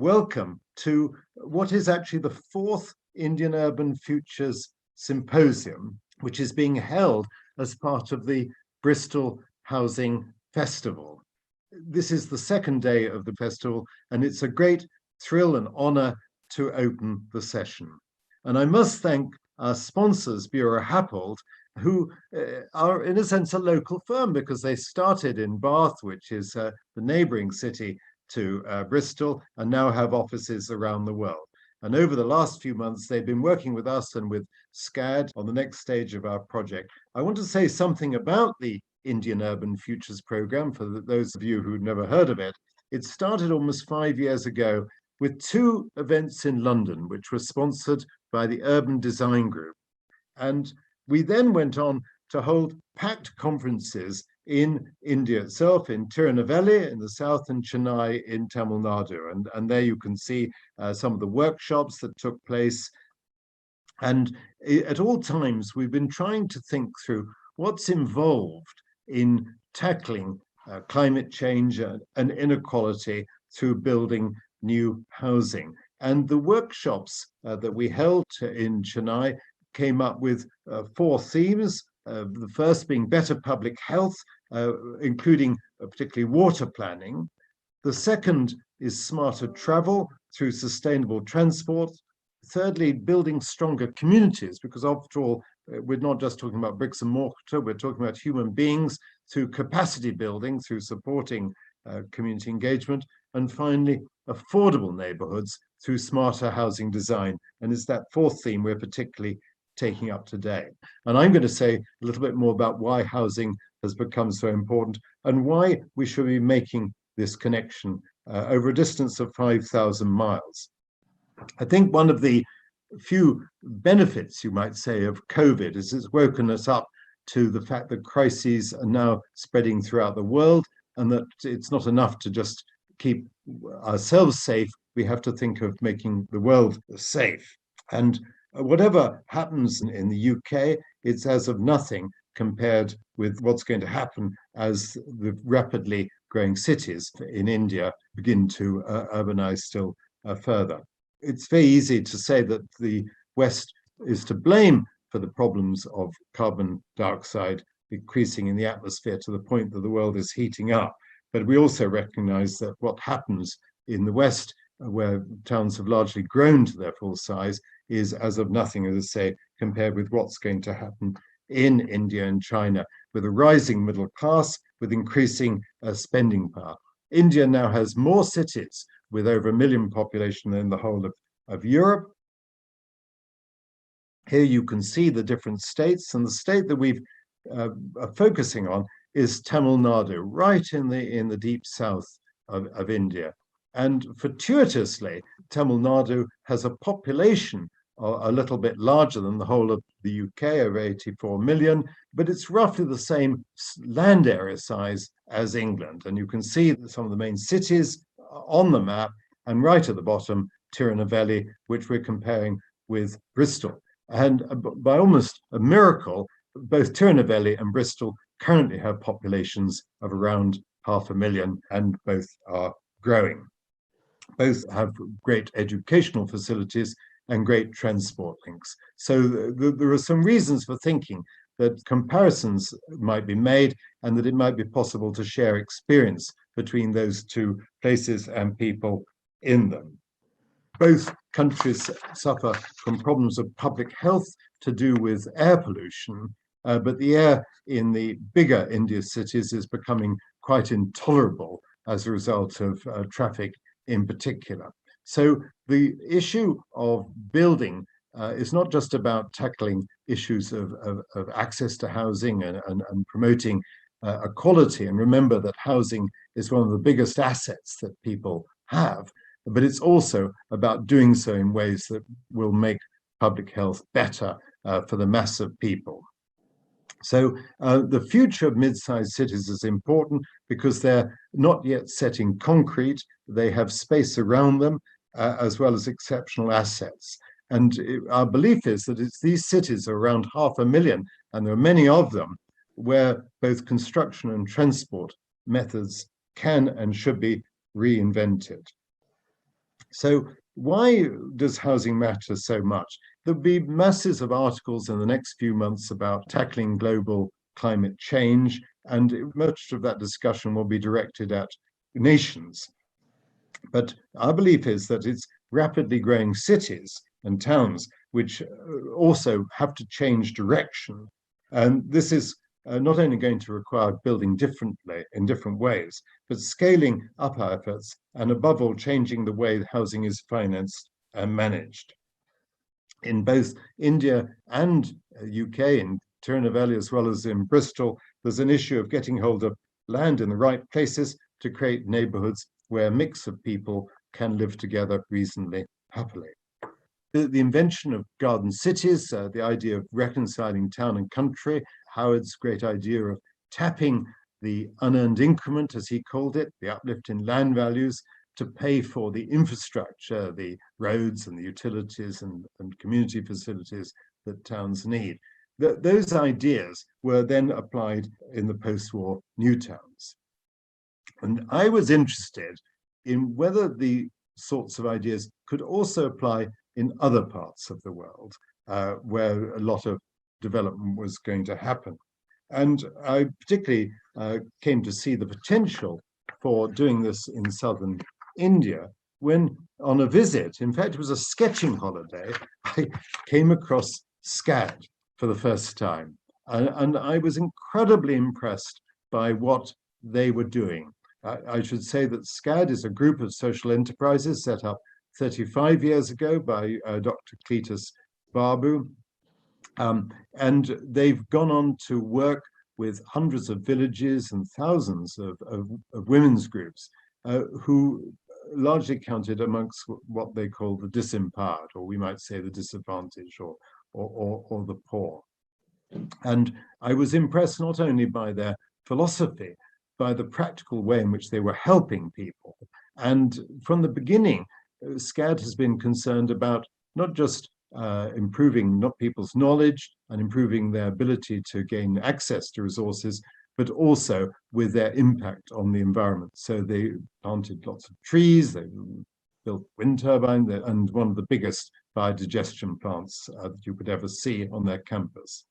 welcome to what is actually the fourth Indian Urban Futures Symposium, which is being held as part of the Bristol Housing Festival. This is the second day of the festival, and it's a great thrill and honor to open the session. And I must thank our sponsors, Bureau Happold, who are in a sense a local firm because they started in Bath, which is the neighboring city to Bristol, and now have offices around the world. And over the last few months, they've been working with us and with SCAD on the next stage of our project. I want to say something about the Indian Urban Futures Program for those of you who've never heard of it. It started almost 5 years ago with 2 events in London, which were sponsored by the Urban Design Group. And we then went on to hold packed conferences in India itself, in Tirunelveli in the south and Chennai in Tamil Nadu. And there you can see some of the workshops that took place. And at all times, we've been trying to think through what's involved in tackling climate change and inequality through building new housing. And the workshops that we held in Chennai came up with 4 themes, the first being better public health, including particularly water planning. The second is smarter travel through sustainable transport. Thirdly, building stronger communities, because after all, we're not just talking about bricks and mortar, we're talking about human beings through capacity building, through supporting community engagement. And finally, affordable neighborhoods through smarter housing design. And it's that 4th theme we're particularly taking up today. And I'm going to say a little bit more about why housing has become so important and why we should be making this connection over a distance of 5,000 miles. I think one of the few benefits, you might say, of COVID is it's woken us up to the fact that crises are now spreading throughout the world and that it's not enough to just keep ourselves safe. We have to think of making the world safe. And whatever happens in the UK, it's as of nothing compared with what's going to happen as the rapidly growing cities in India begin to urbanize still further. It's very easy to say that the West is to blame for the problems of carbon dioxide increasing in the atmosphere to the point that the world is heating up. But we also recognize that what happens in the West, where towns have largely grown to their full size, is as of nothing, as I say, compared with what's going to happen in India and China, with a rising middle class, with increasing spending power. India now has more cities with over 1 million population than the whole of Europe. Here you can see the different states, and the state that we've are focusing on is Tamil Nadu, right in the deep south of India. And fortuitously, Tamil Nadu has a population a little bit larger than the whole of the UK, over 84 million, but it's roughly the same land area size as England. And you can see some of the main cities on the map, and right at the bottom, Tirunelveli, which we're comparing with Bristol. And by almost a miracle, both Tirunelveli and Bristol currently have populations of around 500,000, and both are growing. Both have great educational facilities and great transport links. So there are some reasons for thinking that comparisons might be made and that it might be possible to share experience between those 2 places and people in them. Both countries suffer from problems of public health to do with air pollution, but the air in the bigger India cities is becoming quite intolerable as a result of traffic in particular. So the issue of building is not just about tackling issues of access to housing and promoting equality. And remember that housing is one of the biggest assets that people have, but it's also about doing so in ways that will make public health better for the mass of people. So the future of mid-sized cities is important because they're not yet set in concrete. They have space around them, as well as exceptional assets. And our belief is that it's these cities are around 500,000, and there are many of them, where both construction and transport methods can and should be reinvented. So why does housing matter so much? There'll be masses of articles in the next few months about tackling global climate change, and much of that discussion will be directed at nations. But our belief is that it's rapidly growing cities and towns which also have to change direction. And this is not only going to require building differently in different ways, but scaling up our efforts and above all, changing the way housing is financed and managed. In both India and UK, in Tirunelveli as well as in Bristol, there's an issue of getting hold of land in the right places to create neighborhoods where a mix of people can live together reasonably happily. The invention of garden cities, the idea of reconciling town and country, Howard's great idea of tapping the unearned increment, as he called it, the uplift in land values, to pay for the infrastructure, the roads and the utilities and community facilities that towns need. Those ideas were then applied in the post-war new towns. And I was interested in whether the sorts of ideas could also apply in other parts of the world where a lot of development was going to happen. And I particularly came to see the potential for doing this in southern India when on a visit, in fact, it was a sketching holiday, I came across SCAD for the first time. And I was incredibly impressed by what they were doing. I should say that SCAD is a group of social enterprises set up 35 years ago by Dr. Cletus Babu. And they've gone on to work with hundreds of villages and thousands of women's groups who largely counted amongst what they call the disempowered, or we might say the disadvantaged, or the poor. And I was impressed not only by their philosophy, by the practical way in which they were helping people. And from the beginning, SCAD has been concerned about not just improving people's knowledge and improving their ability to gain access to resources, but also with their impact on the environment. So they planted lots of trees, they built wind turbines, and one of the biggest biodigestion plants that you could ever see on their campus.